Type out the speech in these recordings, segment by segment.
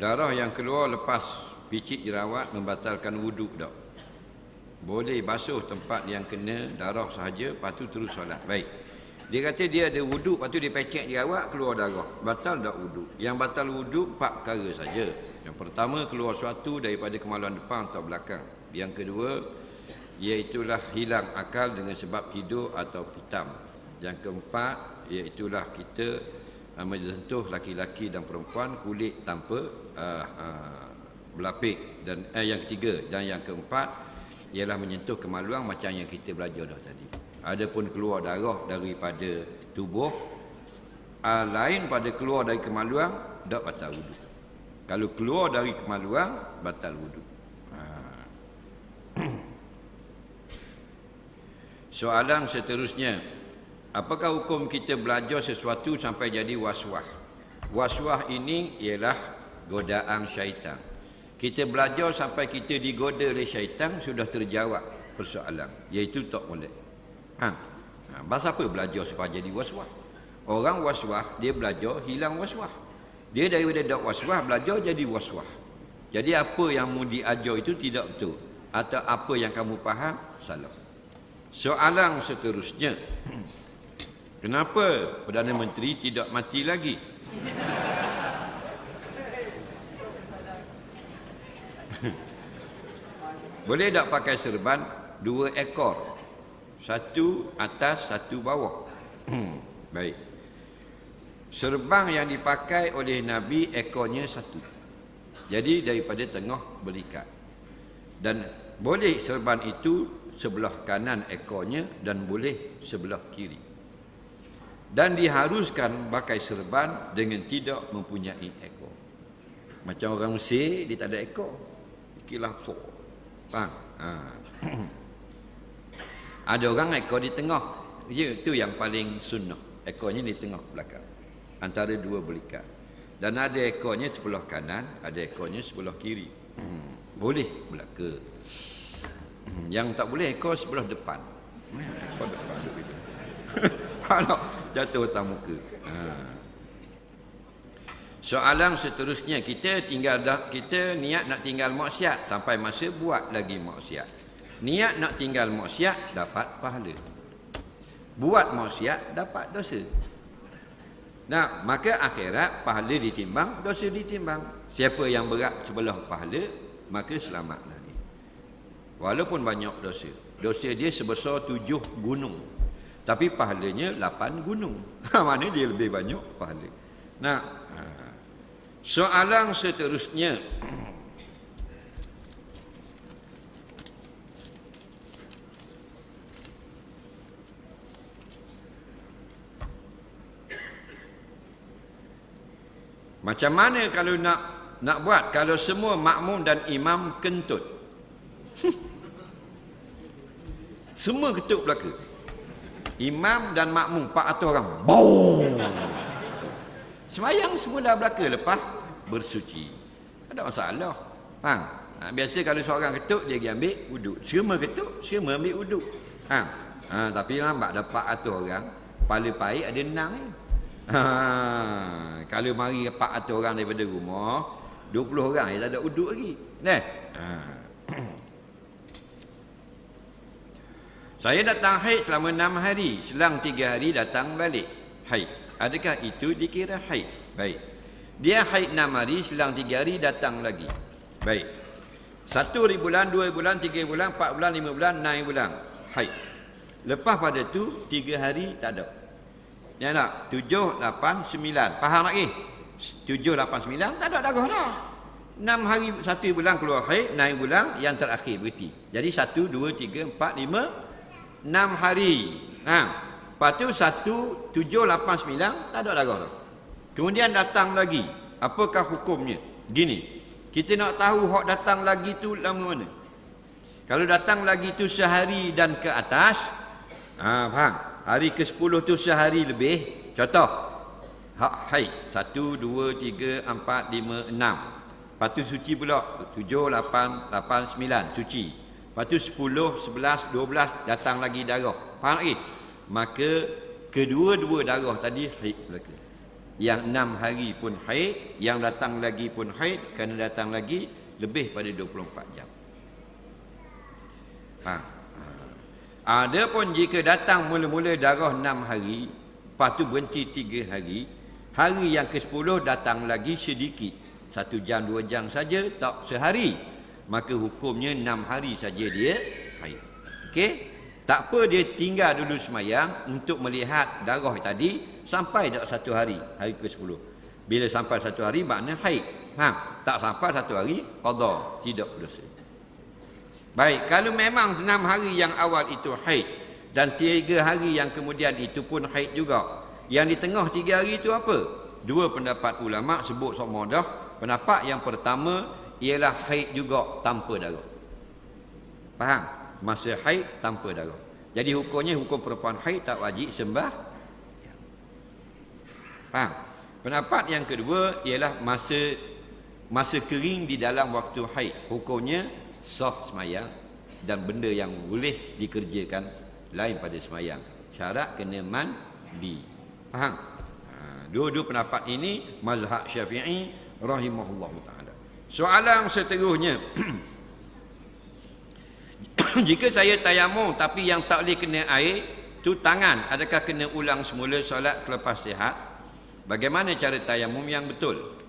Darah yang keluar lepas picit jerawat membatalkan wuduk tak? Boleh basuh tempat yang kena darah sahaja, lepas tu terus solat. Baik. Dia kata dia ada wuduk, lepas tu dia pecek jerawat, keluar darah. Batal tak wuduk? Yang batal wuduk 4 perkara saja. Yang pertama, keluar suatu daripada kemaluan depan atau belakang. Yang kedua, iaitulah hilang akal dengan sebab tidur atau pitam. Yang keempat, iaitulah kita menyentuh laki-laki dan perempuan kulit tanpa berlapik. Dan yang ketiga dan yang keempat ialah menyentuh kemaluan macam yang kita belajar dah tadi. Adapun keluar darah daripada tubuh lain pada keluar dari kemaluan, tak batal wuduk. Kalau keluar dari kemaluan, batal wuduk. Soalan seterusnya, apakah hukum kita belajar sesuatu sampai jadi waswah? Waswah ini ialah godaan syaitan. Kita belajar sampai kita digoda oleh syaitan, sudah terjawab persoalan, iaitu tak boleh. Pasal apa belajar supaya jadi waswah? Orang waswah, dia belajar hilang waswah. Dia daripada tak waswah, belajar jadi waswah. Jadi apa yang mu diajar itu tidak betul, atau apa yang kamu faham salah. Soalan seterusnya, kenapa Perdana Menteri tidak mati lagi? Boleh tak pakai serban 2 ekor, satu atas satu bawah? Baik. Serban yang dipakai oleh Nabi ekornya satu, jadi daripada tengah berikat. Dan boleh serban itu sebelah kanan ekornya dan boleh sebelah kiri. Dan diharuskan pakai serban dengan tidak mempunyai ekor. Macam orang Mesir, dia tak ada ekor. Khilafah. Faham? Ada orang ekor di tengah. Itu yang paling sunnah. Ekornya di tengah belakang, antara 2 belikat. Dan ada ekornya sebelah kanan, ada ekornya sebelah kiri. Boleh belaka. Yang tak boleh ekor sebelah depan. Ekor depan begitu. Kalau jatuh atas muka. Soalan seterusnya, kita niat nak tinggal maksiat, sampai masa buat lagi maksiat. Niat nak tinggal maksiat dapat pahala, buat maksiat dapat dosa. Nah, maka akhirat pahala ditimbang, dosa ditimbang. Siapa yang berat sebelah pahala, maka selamatlah dia. Walaupun banyak dosa, dosa dia sebesar 7 gunung, tapi pahalanya 8 gunung. Mana dia lebih banyak pahala. Nah, soalan seterusnya, macam mana kalau nak buat kalau semua makmum dan imam kentut? Semua kentut belaka. Imam dan makmum 400 orang. Boom. Semayang semua dah belaka lepas bersuci. Tak ada masalah. Faham? Biasa kalau seorang ketuk, dia pergi ambil wuduk. Semua ketuk, semua ambil wuduk. Tapi lambat dapat 400 orang. Kepala paik ada 6. Kalau mari 400 orang daripada rumah, 20 orang yang tak ada wuduk lagi. Saya datang haid selama 6 hari, selang 3 hari datang balik haid. Adakah itu dikira haid? Baik. Dia haid 6 hari, selang 3 hari datang lagi. Baik. 1 bulan, 2 bulan, 3 bulan, 4 bulan, 5 bulan, 6 bulan haid. Lepas pada tu 3 hari tak ada. Ya tak? 7, 8, 9. Faham lagi? 7, 8, 9 tak ada darah dah. 6 hari 1 bulan keluar haid, 9 bulan yang terakhir berhenti. Jadi 1, 2, 3, 4, 5, 6 hari. Lepas tu 1, 7, 8, 9 tak ada darah dah. Kemudian datang lagi. Apakah hukumnya? Gini, kita nak tahu hak datang lagi tu lama mana. Kalau datang lagi tu sehari dan ke atas, faham? Hari ke-10 tu sehari lebih. Contoh, hak haid 1, 2, 3, 4, 5, 6. Lepas tu suci pula 7, 8, 8, 9 suci. Lepas tu 10, 11, 12 datang lagi darah. Faham lagi? Maka kedua-dua darah tadi haid belaka. Yang 6 hari pun haid, yang datang lagi pun haid, kerana datang lagi lebih pada 24 jam. Adapun jika datang mula-mula darah 6 hari, lepas tu berhenti 3 hari, hari yang ke-10 datang lagi sedikit, 1 jam 2 jam saja, tak sehari, maka hukumnya 6 hari saja dia haid. Okey? Tak apa dia tinggal dulu semayang untuk melihat darah tadi sampai tak 1 hari, hari ke-10. Bila sampai 1 hari makna haid. Tak sampai 1 hari qada, tidak berdosa. Baik, kalau memang 6 hari yang awal itu haid dan 3 hari yang kemudian itu pun haid juga, yang di tengah 3 hari itu apa? Dua pendapat ulama sebut semua dah. Pendapat yang pertama ialah haid juga tanpa darah. Faham? Masa haid tanpa darah. Jadi hukumnya hukum perempuan haid tak wajib sembah. Faham? Pendapat yang kedua ialah masa kering di dalam waktu haid, hukumnya sah semayang dan benda yang boleh dikerjakan lain pada semayang. Syarat kena mandi. Faham? Dua-dua pendapat ini mazhab Syafi'i rahimahullah ta'ala. Soalan seterusnya, jika saya tayamum tapi yang tak boleh kena air tu tangan, adakah kena ulang semula solat selepas sihat? Bagaimana cara tayamum yang betul?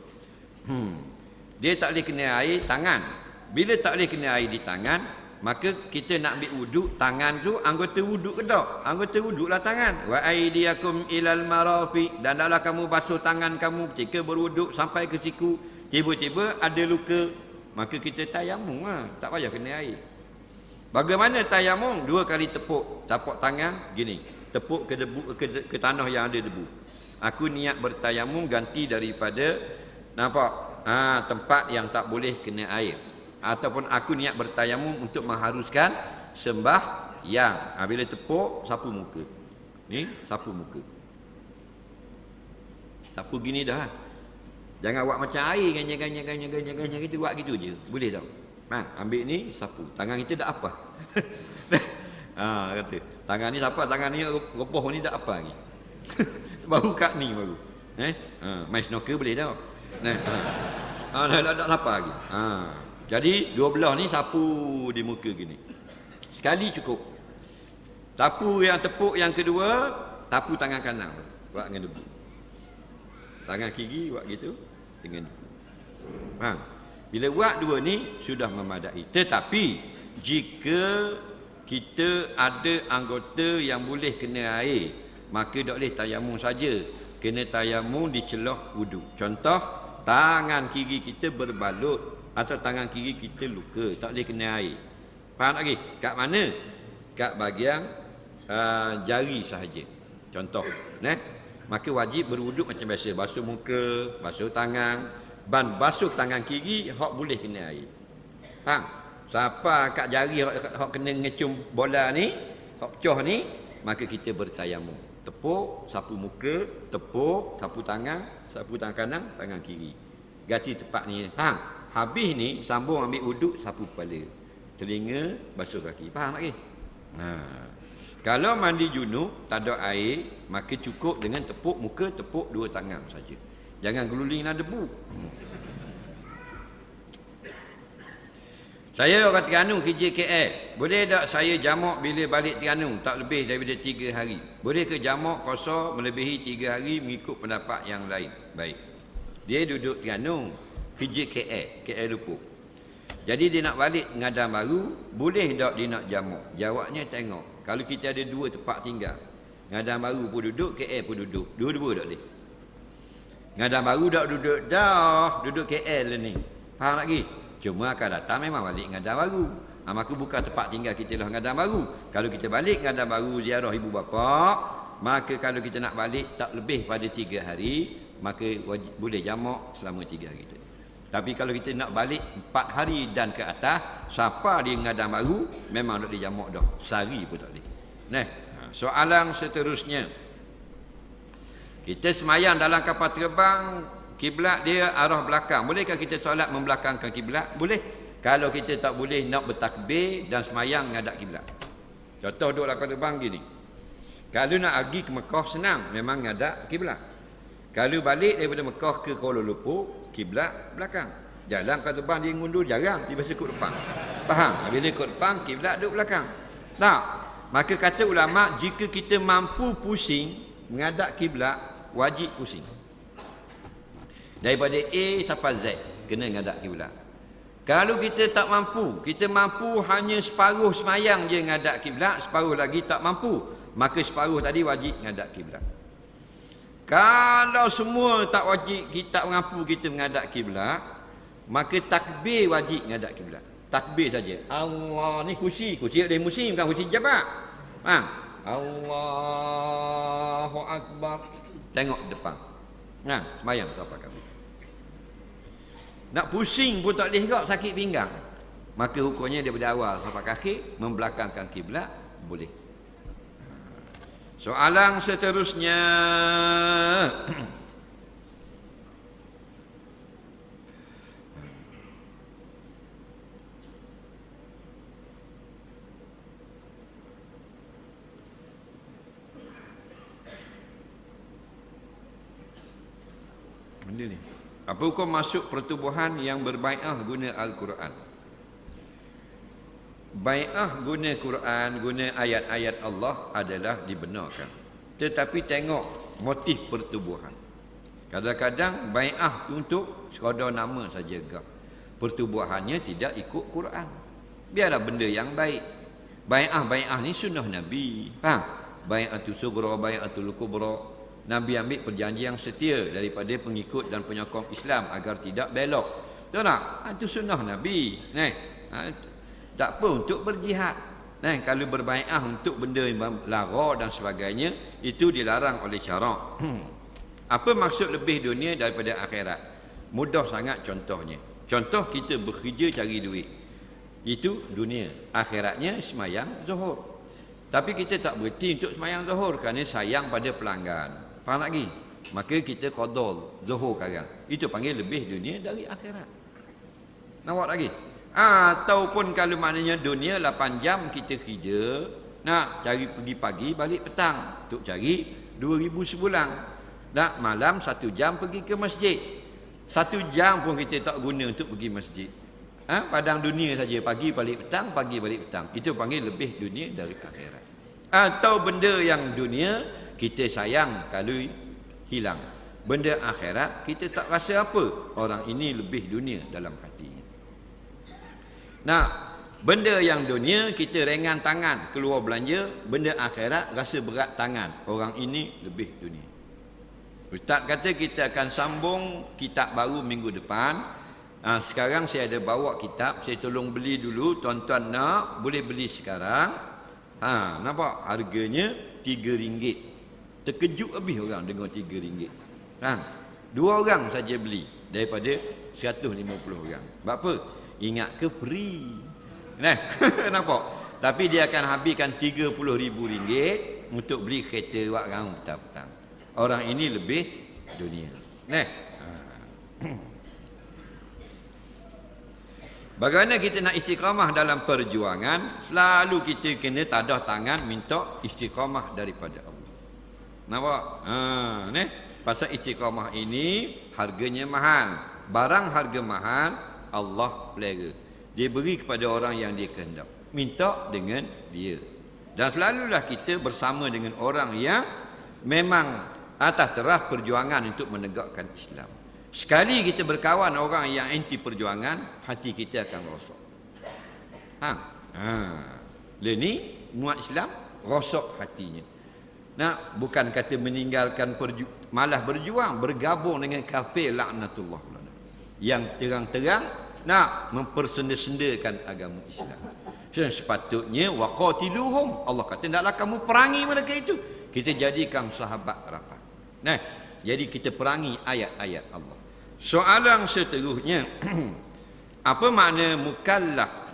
Dia tak boleh kena air tangan. Bila tak boleh kena air di tangan, maka kita nak ambil wuduk, tangan tu anggota wuduk ke tak? Anggota wuduklah tangan. Wa aydiyakum ilal marafiq, dan hendaklah kamu basuh tangan kamu ketika berwuduk sampai ke siku. Tiba-tiba ada luka, maka kita tayamum lah, tak payah kena air. Bagaimana tayamum? 2 kali tepuk tapak tangan gini, tepuk ke debu, ke tanah yang ada debu. Aku niat bertayamum ganti daripada tempat yang tak boleh kena air. Ataupun aku niat bertayamum untuk mengharuskan sembahyang. Bila tepuk, sapu muka. Ni, sapu muka. Sapu gini dah. Jangan buat macam air, ganyan gitu, buat gitu je. Boleh tak? Ambil ni, sapu. Tangan kita dah apa? Kata, tangan ni siapa? Tangan ni roboh ni dah apa lagi? Baru kat ni baru. Main snooker boleh tak? Dah apa lagi? Jadi dua belah ni sapu di muka gini. Sekali cukup. Sapu yang tepuk yang kedua, sapu tangan kanan buat dengan debu. Tangan kiri buat gitu dengan debu. Faham? Bila buat dua ni sudah memadai. Tetapi jika kita ada anggota yang boleh kena air, maka tak boleh tayamum saja. Kena tayamum di celah wuduk. Contoh, tangan kiri kita berbalut atau tangan kiri kita luka, tak boleh kena air. Faham lagi? Kat mana? Kat bahagian jari sahaja. Contoh, maka wajib berwuduk macam biasa, basuh muka, basuh tangan, basuh tangan kiri hak boleh kena air. Faham? Siapa kat jari hak kena ngecum bola ni, hak pecah ni, maka kita bertayamum. Tepuk, sapu muka, tepuk, sapu tangan kanan, tangan kiri. Ganti tempat ni. Faham? Habis ni sambung ambil wuduk, sapu kepala, telinga, basuh kaki. Faham lagi? Kalau mandi junub tak ada air, maka cukup dengan tepuk muka, tepuk 2 tangan saja. Jangan gelulinglah debu. Saya orang Terengganu kerja KL. Boleh tak saya jamak bila balik Terengganu tak lebih daripada 3 hari? Boleh ke jamak qasar melebihi 3 hari mengikut pendapat yang lain? Baik. Dia duduk Terengganu, kerja KL Lupuk. Jadi dia nak balik Ngadang Baru, boleh tak dia nak jamak? Jawabnya tengok. Kalau kita ada 2 tempat tinggal, Ngadang Baru pun duduk, KL pun duduk. Dua-dua tak boleh. Ngadang Baru tak duduk dah, duduk KL ni. Faham lagi? Cuma akan datang memang balik Ngadang Baru. Maka bukan tempat tinggal kita lah Ngadang Baru. Kalau kita balik Ngadang Baru ziarah ibu bapa, maka kalau kita nak balik tak lebih pada 3 hari, maka wajib, boleh jamak selama 3 hari tu. Tapi kalau kita nak balik 4 hari dan ke atas, siapa di Ngadang Baru, memang tak boleh jamak dah. Sehari pun tak boleh. Soalan seterusnya. Kita semayang dalam kapal terbang, kiblat dia arah belakang. Bolehkah kita solat membelakangkan kiblat? Boleh. Kalau kita tak boleh nak bertakbir dan semayang ngadap kiblat. Contoh duduk dalam kapal terbang gini. Kalau nak pergi ke Mekah senang, memang ngadap kiblat. Kalau balik daripada Mekah ke Kuala Lumpur, kiblat belakang. Jalan kat depan dia ngundur jarang, dia biasa ikut depan. Faham? Bila ikut depan, kiblat duduk belakang. Tak? Maka kata ulama, jika kita mampu pusing menghadap kiblat, wajib pusing. Daripada A sampai Z kena menghadap kiblat. Kalau kita tak mampu, kita mampu hanya separuh semayang je menghadap kiblat, separuh lagi tak mampu, maka separuh tadi wajib menghadap kiblat. Kalau semua tak wajib, kita tak mampu kita menghadap kiblat, maka takbir wajib menghadap kiblat. Takbir saja. Allah ni kursi dari musim, bukan kursi jabat. Faham? Allahu Akbar. Tengok depan. Nah, semayang tak apa kami. Nak pusing pun tak boleh juga, sakit pinggang. Maka hukumnya daripada awal sampai kaki membelakangkan kiblat boleh. Soalan seterusnya. Benda ni. Apa hukum masuk pertubuhan yang berbai'ah guna Al-Quran? Bai'ah guna Quran, guna ayat-ayat Allah adalah dibenarkan. Tetapi tengok motif pertubuhan. Kadang-kadang bai'ah untuk sekadar nama saja gak. Pertubuhannya tidak ikut Quran. Biarlah benda yang baik. Bai'ah ni sunnah Nabi. Faham? Bai'atul sughra, bai'atul kubra. Nabi ambil perjanjian yang setia daripada pengikut dan penyokong Islam agar tidak belok. Betul tak? Itu sunnah Nabi. Tak apa untuk berjihad. Kalau berbai'ah untuk benda lara dan sebagainya, itu dilarang oleh syarak. Apa maksud lebih dunia daripada akhirat? Mudah sangat contohnya. Contoh kita bekerja cari duit. Itu dunia. Akhiratnya semayang zuhur. Tapi kita tak berhenti untuk semayang zuhur kerana sayang pada pelanggan. Faham lagi? Maka kita qadha zuhur sekarang. Itu panggil lebih dunia dari akhirat. Nampak lagi? Ataupun kalau maknanya dunia 8 jam kita kerja, nak cari pergi pagi balik petang untuk cari 2,000 sebulan. Nak malam 1 jam pergi ke masjid. 1 jam pun kita tak guna untuk pergi masjid. Padang dunia saja, pagi balik petang, pagi balik petang. Itu panggil lebih dunia dari akhirat. Atau benda yang dunia kita sayang kalau hilang. Benda akhirat kita tak rasa apa. Orang ini lebih dunia dalam hatinya. Nah, benda yang dunia kita ringan tangan keluar belanja, benda akhirat rasa berat tangan. Orang ini lebih dunia. Ustaz kata kita akan sambung kitab baru minggu depan. Sekarang saya ada bawa kitab, saya tolong beli dulu. Tuan-tuan nak boleh beli sekarang. Nampak harganya RM3. Terkejut habis orang dengar RM3. 2 orang saja beli daripada 150 orang. Sebab apa? Ingat ke free. Nampak? Tapi dia akan habiskan RM30,000 untuk beli kereta wakang petang-petang. Orang ini lebih dunia. Bagaimana kita nak istiqamah dalam perjuangan? Lalu kita kena tadah tangan minta istiqamah daripada Allah. Nampak? Pasal istiqamah ini harganya mahal. Barang harga mahal Allah pelera. Dia beri kepada orang yang dia kehendak. Minta dengan dia. Dan selalulah kita bersama dengan orang yang memang atas terah perjuangan untuk menegakkan Islam. Sekali kita berkawan orang yang anti perjuangan, hati kita akan rosak. Ini muat Islam rosak hatinya. Bukan kata meninggalkan malah berjuang, bergabung dengan kafir laknatullah yang terang-terang nak mempersenda-sendakan agama Islam. Sepatutnya waqatiluhum. Allah kata naklah kamu perangi mereka itu. Kita jadikan sahabat rapat. Jadi kita perangi ayat-ayat Allah. Soalan seterusnya, apa makna mukallaf?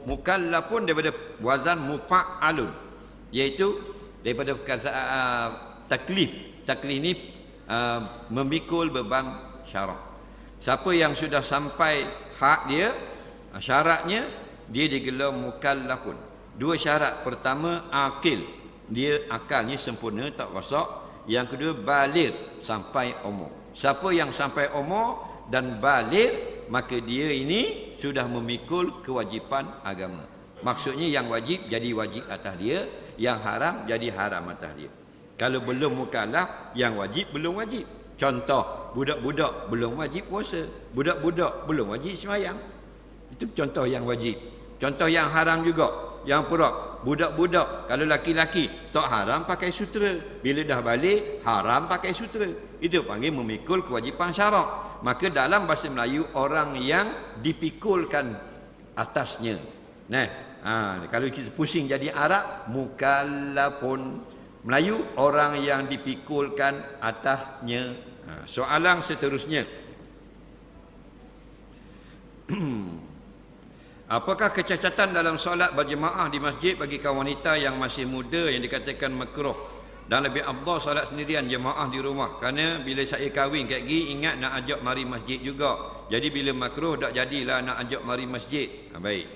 Mukallafun daripada wazan mufa'alun, iaitu daripada perkataan taklif. Taklif ni memikul beban syarak. Siapa yang sudah sampai hak dia, syaratnya dia digelar mukallafun. 2 syarat. Pertama, akil. Dia akalnya sempurna, tak rosak. Yang kedua, baligh, sampai umur. Siapa yang sampai umur dan baligh, maka dia ini sudah memikul kewajipan agama. Maksudnya yang wajib jadi wajib atas dia, yang haram jadi haram atas dia. Kalau belum mukallaf, yang wajib belum wajib. Contoh, budak-budak belum wajib puasa, budak-budak belum wajib sembahyang. Itu contoh yang wajib. Contoh yang haram juga, yang pura budak-budak kalau laki-laki tak haram pakai sutera, bila dah balik haram pakai sutera. Itu panggil memikul kewajipan syarak. Maka dalam bahasa Melayu, orang yang dipikulkan atasnya. Kalau kita pusing jadi Arab, mukallafun. Melayu, orang yang dipikulkan atasnya. Soalan seterusnya. Apakah kecacatan dalam solat berjemaah di masjid bagi kaum wanita yang masih muda yang dikatakan makruh, dan lebih afdal solat sendirian jemaah di rumah? Kerana bila saya kahwin kat gigi, ingat nak ajak mari masjid juga. Jadi bila makruh tak jadilah nak ajak mari masjid. Baik.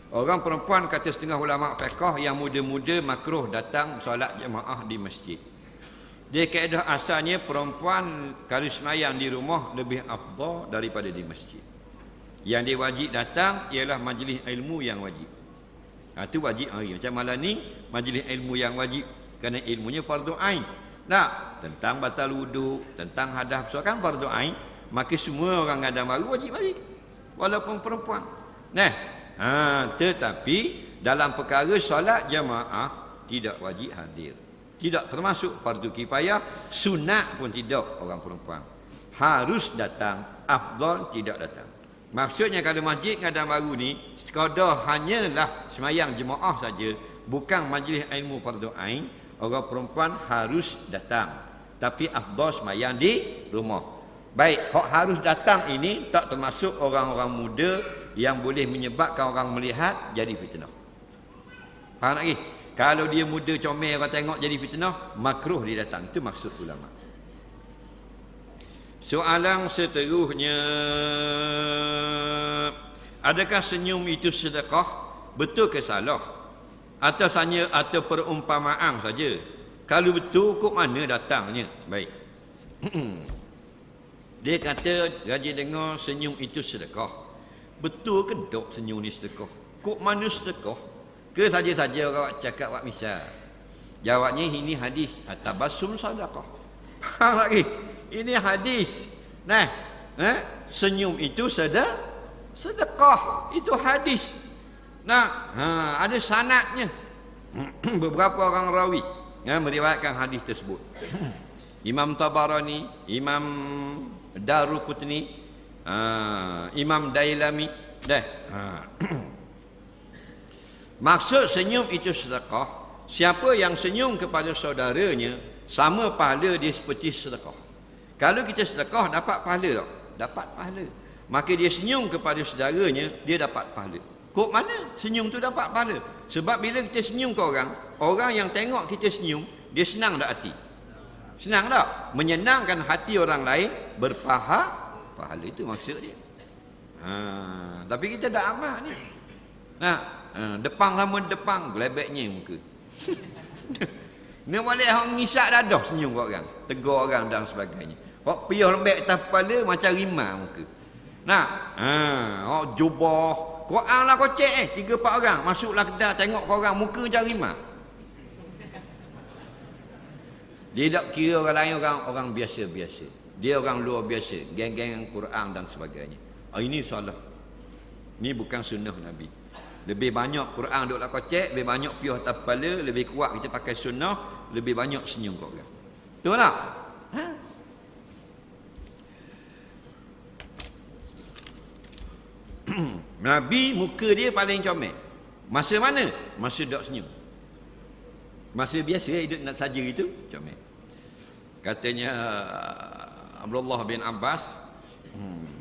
Orang perempuan, kata setengah ulama fiqh, yang muda-muda makruh datang solat jemaah di masjid. Dia kaedah asalnya perempuan kalau sembahyang di rumah lebih afdal daripada di masjid. Yang dia wajib datang ialah majlis ilmu yang wajib. Itu wajib hari. Macam malam ni majlis ilmu yang wajib, kerana ilmunya fardu ain. Tentang batal wudu, tentang hadas besar kan fardu ain, maka semua orang ada baru wajib mari. Walaupun perempuan. Tetapi dalam perkara solat jemaah tidak wajib hadir. Tidak termasuk fardu kifayah, sunat pun tidak orang perempuan. Harus datang, afdal tidak datang. Maksudnya kalau masjid Ngadang Baru ni sekadar hanyalah sembahyang jemaah saja, bukan majlis ilmu fardu ain, orang perempuan harus datang. Tapi afdal sembahyang di rumah. Baik, hak harus datang ini tak termasuk orang-orang muda yang boleh menyebabkan orang melihat jadi fitnah. Faham lagi? Kalau dia muda comel orang tengok jadi fitnah, makruh dia datang. Itu maksud ulama. Soalan seterusnya, adakah senyum itu sedekah? Betul ke salah? Atau perumpamaan saja? Kalau betul, kok mana datangnya? Baik. Dia kata, gaji dengar senyum itu sedekah. Betul ke dok senyum ni sedekah? Kok mana sedekah? Ke saja-saja orang cakap buat misal? Jawabnya, ini hadis. Tabassum sedekah. Faham lagi? Ini hadis. Senyum itu sedekah. Itu hadis. Ada sanadnya. Beberapa orang rawi meriwayatkan hadis tersebut. Imam Tabarani, Imam Daruqutni, Imam Dailami. Maksud senyum itu sedekah. Siapa yang senyum kepada saudaranya, sama pahala dia seperti sedekah. Kalau kita sedekah dapat pahala tak? Dapat pahala. Maka dia senyum kepada saudaranya, dia dapat pahala. Kok mana senyum tu dapat pahala? Sebab bila kita senyum ke orang, orang yang tengok kita senyum, dia senang tak hati? Senang tak? Menyenangkan hati orang lain, pahala itu maksud dia. Tapi kita dah amat ni. Depan sama depan, gelebeknya muka. Ni balik orang ngisak dadah senyum ke orang, tegur orang dan sebagainya. Hok piyah lembek atas kepala macam rimah muka. Jubah. Quran lah kocek 3-4 orang masuklah kedai tengok kau orang muka macam rimah. Dia tak kira orang lain orang biasa-biasa. Dia orang luar biasa, geng-geng Quran dan sebagainya. Ini salah. Ini bukan sunnah Nabi. Lebih banyak Quran duduklah kocek, lebih banyak piyah atas kepala, lebih kuat kita pakai sunnah, lebih banyak senyum kau orang. Betul tak? Nabi muka dia paling comel. Masa mana? Masa dok senyum. Masa biasa hidup nak saja itu comel. Katanya Abdullah bin Abbas,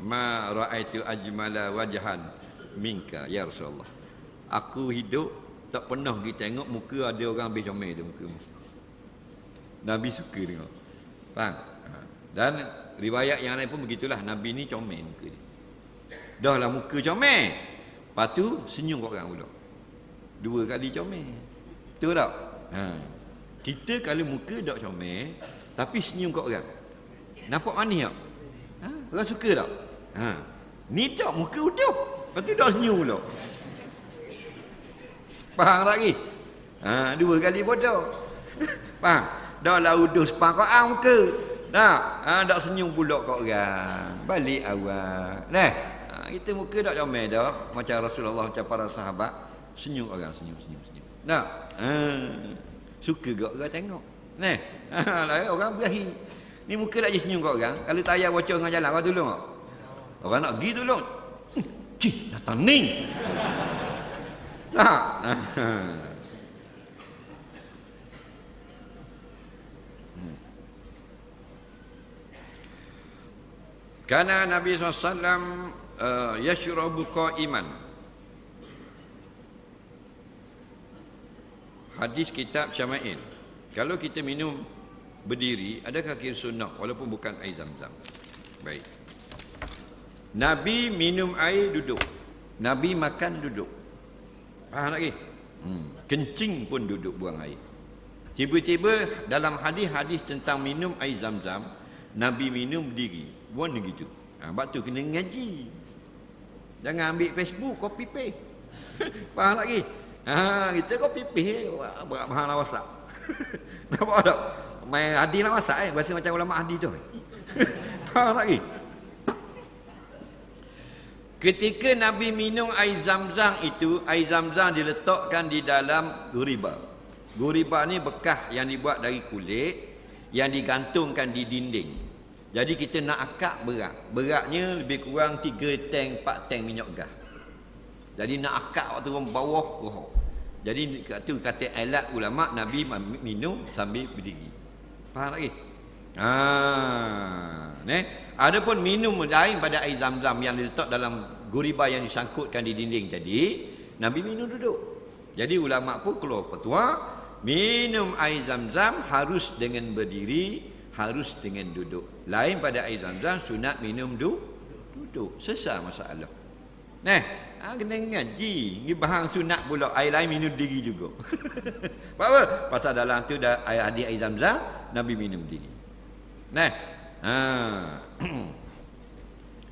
ma ra'aitu ajmala wajhan minka ya Rasulullah. Aku hidup tak pernah pergi tengok muka ada orang lebih comel dia muka. Nabi suka tengok. Faham? Dan riwayat yang lain pun begitulah, Nabi ni comel muka dia. Dah lah muka comel, lepas tu senyum kat orang pula 2 kali comel. Betul tak? Kita kalau muka tak comel, tapi senyum kat orang. Nampak manis tak? Orang suka tak? Ni tak muka utuh. Lepas tu dah senyum pula. Faham tak lagi? Dua kali bodoh. Faham? Dah lah uduh sepang Quran muka. Tak? Dak senyum pula kat orang. Balik awal. Kita muka tak comel dah. Macam Rasulullah, macam para sahabat. Senyum orang, senyum. Tak? Suka gak orang tengok. Orang berahi. Ni muka tak je senyum kat orang. Kalau tayar bocor dengan jalan, orang tolong tak? Orang nak pergi tolong. Cik, datang ni. Tak? Karena Nabi SAW yashrabu qa'iman. Hadis kitab Syama'il. Kalau kita minum berdiri, adakah kira sunnah walaupun bukan air Zam-Zam? Baik. Nabi minum air duduk. Nabi makan duduk. Faham lagi? Kencing pun duduk buang air. Tiba-tiba dalam hadis-hadis tentang minum air Zam-Zam, Nabi minum berdiri. Buat begitu. Sebab tu kena ngaji. Jangan ambil Facebook, copy paste. Faham lagi? Kita copy paste, berat mahal lah WhatsApp. Nampak tak? Main hadis lah WhatsApp bahasa macam ulama hadis tu. Faham lagi? Ketika Nabi minum air Zam-Zam itu, air Zam-Zam diletakkan di dalam guriba. Guriba ni bekas yang dibuat dari kulit yang digantungkan di dinding. Jadi kita nak akak berat. Beratnya lebih kurang 3 tank, 4 tank minyak gas. Jadi nak akak waktu turun bawah. Jadi itu kata alat ulama, Nabi minum sambil berdiri. Faham lagi? Adapun minum lain pada air Zam-Zam yang diletak dalam guriba yang disangkutkan di dinding tadi, Nabi minum duduk. Jadi ulama pun keluar fatwa, minum air Zam-Zam harus dengan berdiri, harus dengan duduk. Lain pada air Zam-Zam sunat minum duduk. Selesai masalah. Kena ngaji. Ni bahan sunat pula, air lain minum diri juga. Apa? Pasal dalam tu dah air Zam-Zam, Nabi minum diri.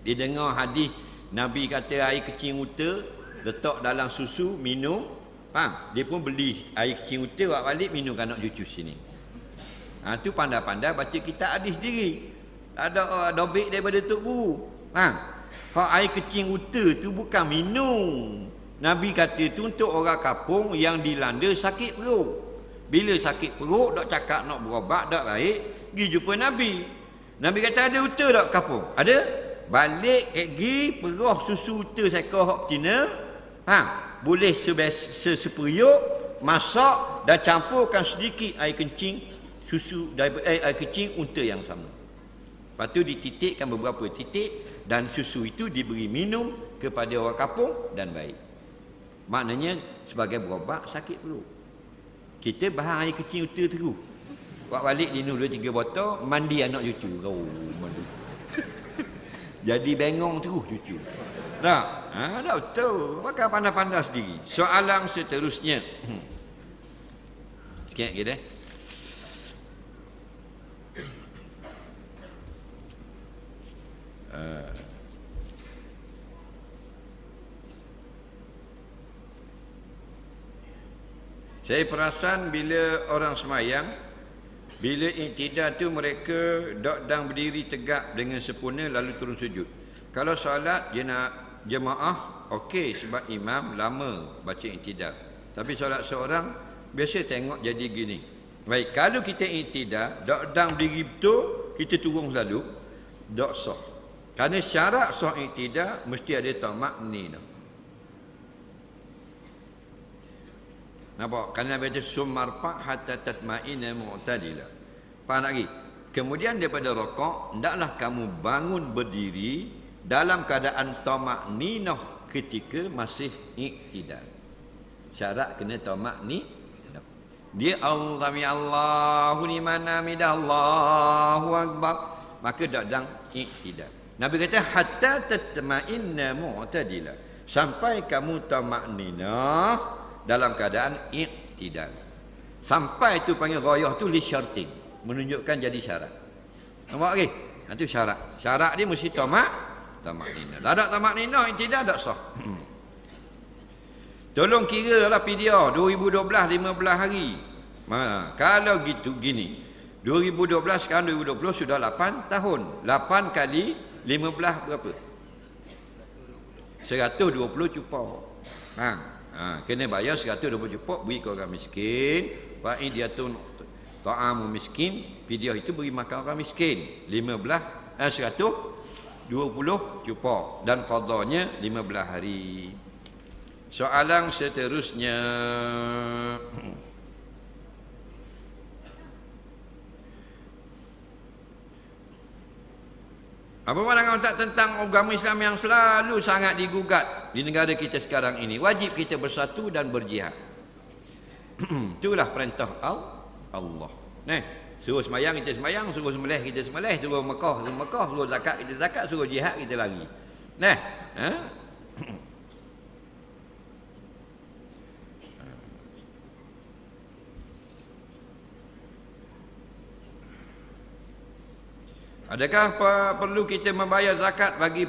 Dia dengar hadis Nabi kata air kecing unta letak dalam susu minum. Faham? Dia pun beli air kecing unta buat balik minum anak cucu sini. Tu pandai-pandai baca kitab hadis sendiri. Tak ada dobek daripada Tok Guru. Faham? Hak air kecing unta tu bukan minum. Nabi kata tu untuk orang kampung yang dilanda sakit perut. Bila sakit perut, dok cakap nak berobat, tak baik, pergi jumpa Nabi. Nabi kata ada unta tak kampung? Ada. Balik pergi perah susu unta seekor hak betina. Boleh seperiuk, masak dan campurkan sedikit air kencing susu air kencing unta yang sama. Lepas tu dititikkan beberapa titik dan susu itu diberi minum kepada orang kampung dan baik. Maknanya sebagai berobat sakit perut. Kita bahan air kecil unta terus. Buat balik minum 2-3 botol, mandi anak cucu. Mandi. Jadi bengong terus cucu. Tak? Tak betul. Maka pandai-pandai sendiri. Soalan seterusnya. Sikit lagi dah. Saya perasan bila orang semayang, bila iktidal tu mereka dang berdiri tegak dengan sempurna lalu turun sujud. Kalau solat dia nak jemaah, okey sebab imam lama baca iktidal. Tapi solat seorang biasa tengok jadi gini. Baik, kalau kita iktidal, dang berdiri betul, kita turun selalu, dak sah. Kerana syarat sah iktidal mesti ada tamakninah. Nampak? Kerana Nabi kata sumarfa hatta tatma'inna mu'tadila. Faham lagi? Kemudian daripada rokok, hendaklah kamu bangun berdiri dalam keadaan tamakninah ketika masih iktidal. Syarat kena tamakninah. Dia Allahu liman hamidah, Allahu akbar, maka dalam iktidal. Nabi kata hatta tatma'inna mu'tadila, sampai kamu tamakninah dalam keadaan iktidal. Sampai tu panggil ghayah tu li syartin, menunjukkan jadi syarat. Nampak lagi? Itu syarat. Syarat dia mesti tamak nina. Tak ada tamak nina, tidak ada sah. Tolong kira lah fidyah 2012 15 hari. Kalau gitu gini. 2012 sekarang 2020 sudah 8 tahun. 8 kali 15 berapa? 120 cupok. Kena bayar 120 cupok beri ke orang miskin. Fa'idiyatun ta'amu miskin, fidyah itu beri makan orang miskin 120 cupok dan qadanya 15 hari. Soalan seterusnya. Apa pandangan Ustaz tentang agama Islam yang selalu sangat digugat di negara kita sekarang ini? Wajib kita bersatu dan berjihad. Itulah perintah Allah. Suruh semayang kita semayang, suruh sembelih kita sembelih, suruh Mekah kita Mekah, suruh zakat kita zakat, suruh jihad kita lari. Adakah perlu kita membayar zakat bagi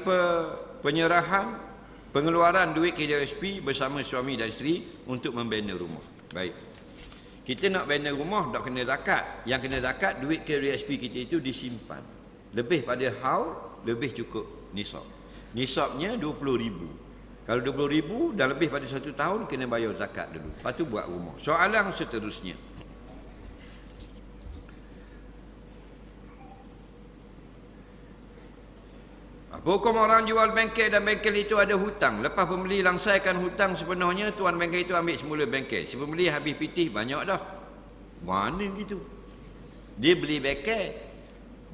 penyerahan pengeluaran duit KDSP bersama suami dan isteri untuk membina rumah? Baik. Kita nak bina rumah tak kena zakat. Yang kena zakat duit KDSP kita itu disimpan. Lebih pada haul, lebih cukup nisab. Nisabnya 20,000. Kalau 20,000 dah lebih pada 1 tahun kena bayar zakat dulu. Lepas tu buat rumah. Soalan seterusnya. Apa hukum orang jual bengkel dan bengkel itu ada hutang? Lepas pembeli langsaikan hutang sepenuhnya, tuan bengkel itu ambil semula bengkel. Si pembeli habis pitih banyak dah. Mana gitu? Dia beli bengkel.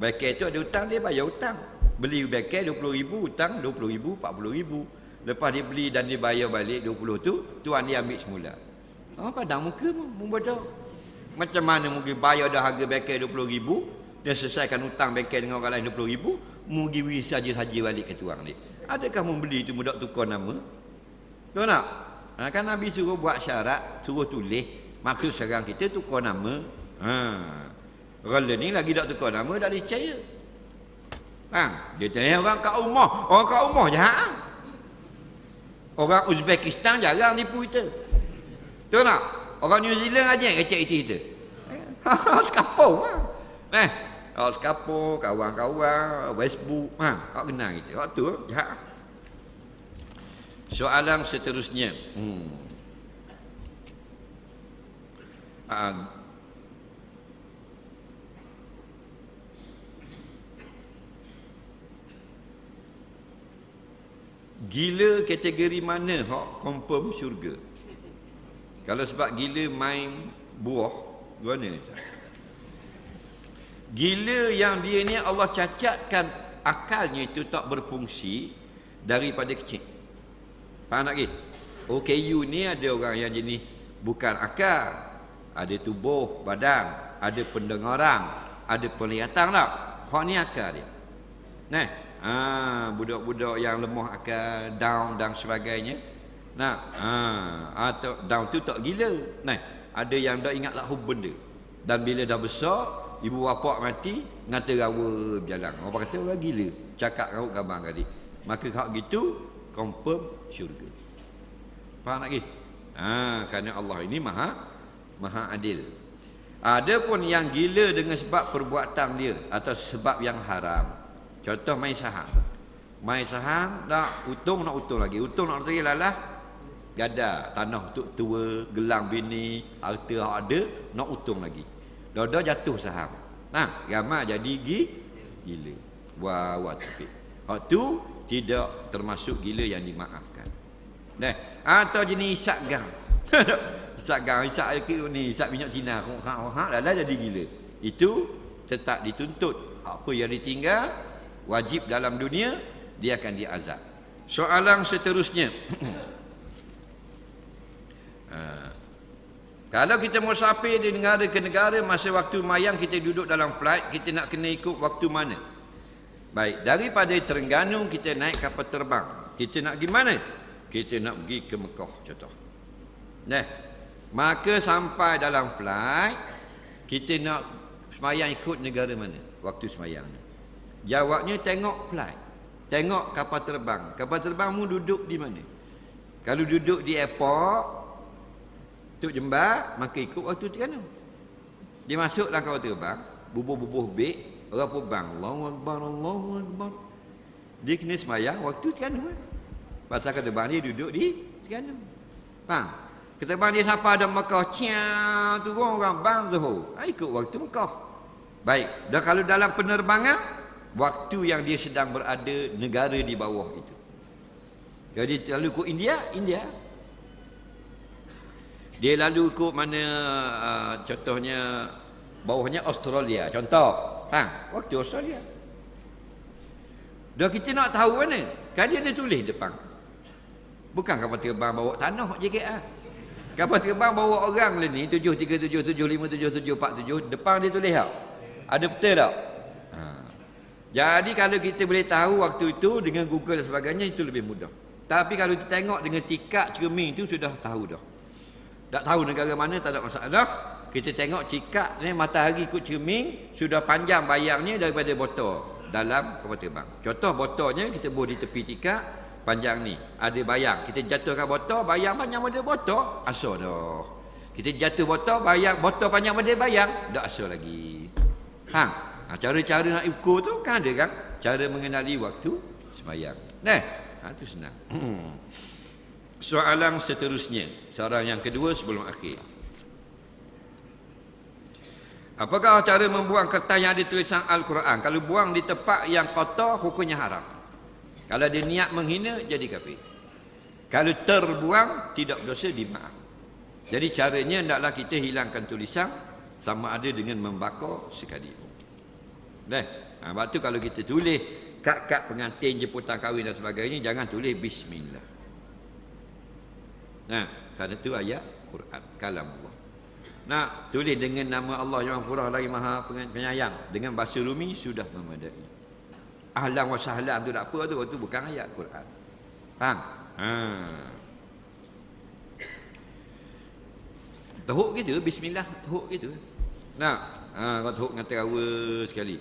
Bengkel itu ada hutang, dia bayar hutang. Beli bengkel 20,000, hutang 20,000, 40,000. Lepas dia beli dan dia bayar balik 20 tu, tuan dia ambil semula. Padang muka membodoh. Macam mana mungkin bayar dah harga bengkel 20,000, dia selesaikan hutang bengkel dengan orang lain 20,000, mugi saja-saja balik ke tuang dia. Adakah membeli itu mudah tukar nama? Tahu tak? Kan Nabi suruh buat syarat, suruh tulis, maksud sekarang kita tukar nama. Orang ni lagi tak tukar nama, tak percaya. Dia tanya orang kat rumah. Orang kat rumah jahat. Orang Uzbekistan jarang tipu kita. Tahu tak? Orang New Zealand aja yang kecek kita. Sekapung. Sekapung, kawan-kawan, Facebook. Awak kenal kita. Awak tu jahat. Soalan seterusnya. Gila kategori mana hak confirm syurga? Kalau sebab gila main buah, mana? Gila yang dia ni Allah cacatkan akalnya itu tak berfungsi daripada kecil. Faham tak ke? OKU ni ada orang yang jenis bukan akal, ada tubuh, badan, ada pendengaran, ada penglihatan tak? Hak ni akal dia. Budak-budak yang lemah akal, down dan sebagainya. Atau down tu tak gila. Ada yang dah ingat lah benda. Dan bila dah besar, ibu bapa mati, ngata rawa berjalan. Orang kata orang gila, cakap raut gambar kali. Maka hak gitu confirm syurga. Faham tak ke? Kerana Allah ini maha adil. Ada pun yang gila dengan sebab perbuatan dia atau sebab yang haram. Contoh main saham. Main saham nak untung lagi. Untung nak lagi lalah gada, tanah untuk tua, gelang bini, harta hak ada, nak untung lagi. Dah jatuh saham. Ramai jadi gila. Wah tapi. Hak tu tidak termasuk gila yang dimaafkan. Atau jenis isak gang. Isak ni, isak minyak Cina. Dah jadi gila. Itu tetap dituntut. Apa yang ditinggal wajib dalam dunia, dia akan diazab. Soalan seterusnya. Kalau kita musafir dari negara ke negara, masa waktu mayang kita duduk dalam flight, kita nak kena ikut waktu mana? Baik, daripada Terengganu kita naik kapal terbang. Kita nak pergi mana? Kita nak pergi ke Mekah contoh. Maka sampai dalam flight, kita nak semayang ikut negara mana waktu semayang. Jawabnya tengok flight, tengok kapal terbang. Kapal terbangmu duduk di mana? Kalau duduk di airport Tuk Jembat, maka ikut waktu Terengganu. Dia masuk dalam kapal terbang, bubuh-bubuh beg, orang pun bang, Allahu Akbar, Allahu Akbar. Dia kena semayang waktu Terengganu. Pasal kapal terbang dia duduk di Terengganu. Faham? Keterbang dia sampai ada Mekah, ciao, turun orang bang Zuhur. Ikut waktu Mekah. Baik, dan kalau dalam penerbangan, waktu yang dia sedang berada negara di bawah itu. Jadi lalu ikut India, India. Dia lalu ikut mana, contohnya bawahnya Australia, contoh. Waktu Australia. Dan kita nak tahu mana? Kan dia ada tulis depan. Bukan kapal terbang bawa tanah JKR. Kapal terbang bawa orang lah ni 737757747. Depan dia tulis tak? Ada betul tak? Jadi kalau kita boleh tahu waktu itu dengan Google dan sebagainya, itu lebih mudah. Tapi kalau kita tengok dengan tikak cermin itu sudah tahu dah. Tak tahu negara mana tak ada masalah. Kita tengok tikak ni matahari ikut cermin, sudah panjang bayangnya daripada botol dalam kapal terbang. Contoh botolnya kita boleh di tepi tikak panjang ni, ada bayang. Kita jatuhkan botol, bayang panjang pada botol, asal dah. Kita jatuh botol, bayang botol panjang pada bayang, dah asal lagi. Cara-cara nak ukur tu kan ada kan? Cara mengenali waktu sembahyang. Itu senang. Soalan seterusnya, soalan yang kedua sebelum akhir. Apakah cara membuang kertas yang ada tulisan Al-Quran? Kalau buang di tempat yang kotor, hukumnya haram. Kalau dia niat menghina, jadi kafir. Kalau terbuang, tidak berdosa, dimaaf. Jadi caranya hendaklah kita hilangkan tulisan sama ada dengan membakar sekali. Sebab tu kalau kita tulis kad-kad pengantin, jemputan kahwin dan sebagainya, jangan tulis Bismillah. Kerana itu ayat Quran, kalam Allah. Nak tulis dengan nama Allah yang Maha lagi Maha Penyayang dengan bahasa Rumi sudah memadai. Ahlan wa sahlan tu tak apa tu, itu bukan ayat Quran. Faham? Teruk gitu, bismillah, teruk gitu. Kau teruk dengan terawa sekali.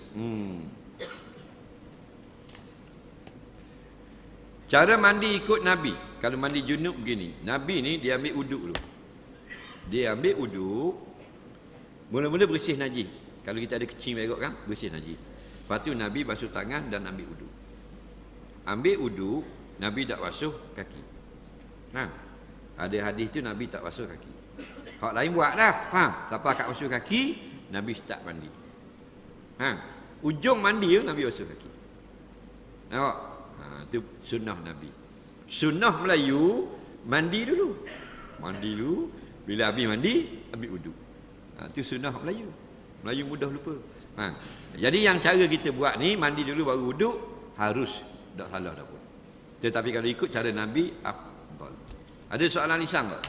Cara mandi ikut Nabi. Kalau mandi junub begini, Nabi ni dia ambil uduk dulu. Dia ambil uduk, mula-mula bersih najis. Kalau kita ada kecing berok kan, bersih najis. Lepas tu Nabi basuh tangan dan ambil uduk. Ambil uduk, Nabi tak basuh kaki. Ada hadis tu Nabi tak basuh kaki. Hak lain buat dah. Faham? Siapa kat basuh kaki, Nabi start mandi. Ujung mandi tu Nabi basuh kaki. Nampak? Itu sunnah Nabi. Sunnah Melayu, mandi dulu. Mandi dulu. Bila habis mandi, ambil uduk. Itu sunnah Melayu. Melayu mudah lupa. Jadi yang cara kita buat ni, mandi dulu baru uduk, harus tak salah dah pun. Tetapi kalau ikut cara Nabi, afdal. Ada soalan lisan tak?